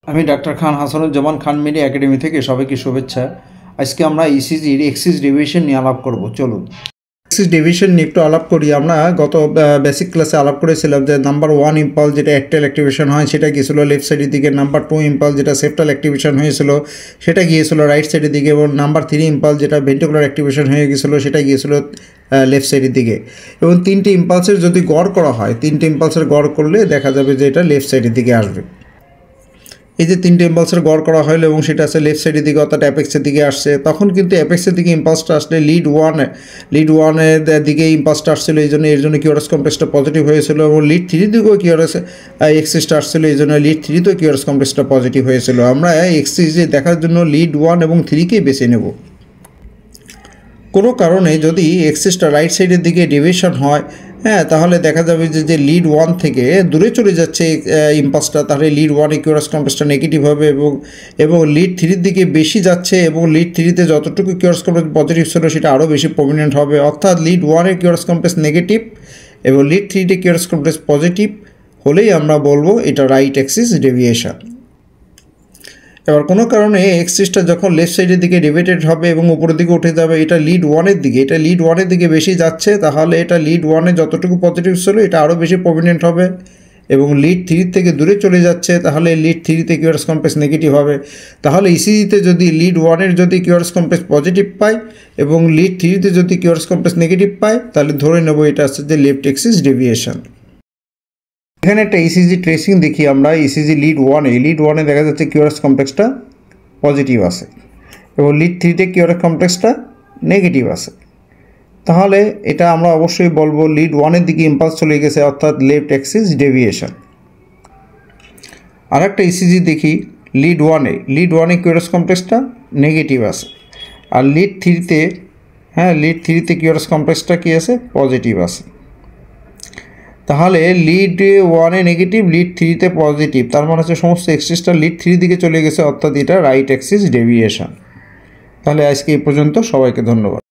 আমি ডাক্তার খান হাসানুজ্জামান খান media academy থেকে সবাইকে শুভেচ্ছা। আজকে আমরা ইসিজির এক্সিস ডেভিয়েশন নিয়ে আলাপ করব। চলুন এক্সিস ডেভিয়েশন নিয়ে একটু আলাপ করি। আমরা গত বেসিক ক্লাসে আলাপ করেছিলাম যে নাম্বার 1 ইম্পালস যেটা অ্যাক্টাইল অ্যাক্টিভেশন হয় সেটা গিয়েছিল লেফট সাইডের দিকে, নাম্বার 2 ইম্পালস যেটা সেপ্টাল অ্যাক্টিভেশন হয়েছিল সেটা গিয়েছিল রাইট সাইডের দিকে, এবং নাম্বার 3 ইম্পালস যেটা ভেন্ট্রিকুলার অ্যাক্টিভেশন হয়ে গিয়েছিল সেটা গিয়েছিল লেফট সাইডের দিকে। এবং তিনটে ইম্পালসের যদি গড় করা হয়, তিনটে ইম্পালসের গড় করলে দেখা যাবে যে এটা লেফট সাইডের দিকে আসবে। এই যে তিনটে ইম্পালসের গড় করা হলো এবং সেটা আছে লেফট সাইডের দিকে, অর্থাৎ অ্যাপেক্সের দিকে আসছে। তখন কিন্তু অ্যাপেক্সের দিকে ইম্পালসটা আসলে লিড ওয়ানের দিকে ইম্পালসটা আসছিলো, এর জন্য কিউআরএস কমপ্লেক্সটা পজিটিভ হয়েছিল, এবং লিড 3 দিকেও কিউআরএস এক্সিসটা আসছিলো, এই জন্য লিড 3তেও কিউআরএস কমপ্লেক্সটা পজিটিভ হয়েছিল। আমরা এক্সিসে দেখার জন্য লিড 1 এবং 3কেই বেছে নেব। কোনো কারণে যদি এক্সিসটা রাইট সাইডের দিকে ডেভিয়েশন হয়, তাহলে দেখা যাবে যে লিড 1 থেকে দূরে চলে যাচ্ছে ইম্পালসটা, তাহলে লিড 1 কিউআরএস কমপ্লেক্সটা নেগেটিভ হবে, এবং লিড 3 দিকে বেশি যাচ্ছে এবং লিড 3তে যতটুকু কিউআরএস কমপ্লেক্স পজিটিভ ছিল সেটা আরও বেশি প্রমিনেন্ট হবে। অর্থাৎ লিড 1 কিউআরএস কমপ্লেক্স নেগেটিভ এবং লিড 3 কিউআরএস কমপ্লেক্স পজিটিভ হলেই আমরা বলবো এটা রাইট এক্সিস ডেভিয়েশন। এবার কোনো কারণে এক্সিসটা যখন লেফট সাইডের দিকে ডেভিয়েটেড হবে এবং উপরের দিকে উঠে যাবে, এটা লিড 1 দিকে বেশি যাচ্ছে, তাহলে এটা লিড 1 যতটুকু পজিটিভ ছিল এটা আরও বেশি প্রমিনেন্ট হবে, এবং লিড 3 থেকে দূরে চলে যাচ্ছে তাহলে লিড 3তে কিউআরএস কমপ্লেক্স নেগেটিভ হবে। তাহলে ইসিজিতে যদি লিড 1 যদি কিউআরএস কমপ্লেক্স পজিটিভ পায় এবং লিড 3তে যদি কিউআরএস কমপ্লেক্স নেগেটিভ পায়, তাহলে ধরে নেব এটা হচ্ছে যে লেফট এক্সিস ডেভিয়েশন। এখানে একটা ইসিজি ট্রেসিং দেখি আমরা। ইসিজি লিড 1 দেখা যাচ্ছে কিউআরএস কমপ্লেক্সটা পজিটিভ আছে এবং লিড 3তে কিউআরএস কমপ্লেক্সটা নেগেটিভ আছে। তাহলে এটা আমরা অবশ্যই বলবো লিড 1 দিকে ইম্পালস চলে গেছে, অর্থাৎ লেফট এক্সিস ডেভিয়েশন। আর একটা ইসিজি দেখি লিড 1 কিউআরএস কমপ্লেক্সটা নেগেটিভ আছে, আর লিড 3তে কিউআরএস কমপ্লেক্সটা কি আছে, পজিটিভ আছে। তাহলে লিড 1 নেগেটিভ, লিড 3তে পজিটিভ, তার মানে হচ্ছে সমস্ত এক্সিসটা লিড 3 দিকে চলে গেছে, অর্থাৎ এটা রাইট এক্সিস ডেভিয়েশন। তাহলে আজকে এই পর্যন্ত, সবাইকে ধন্যবাদ।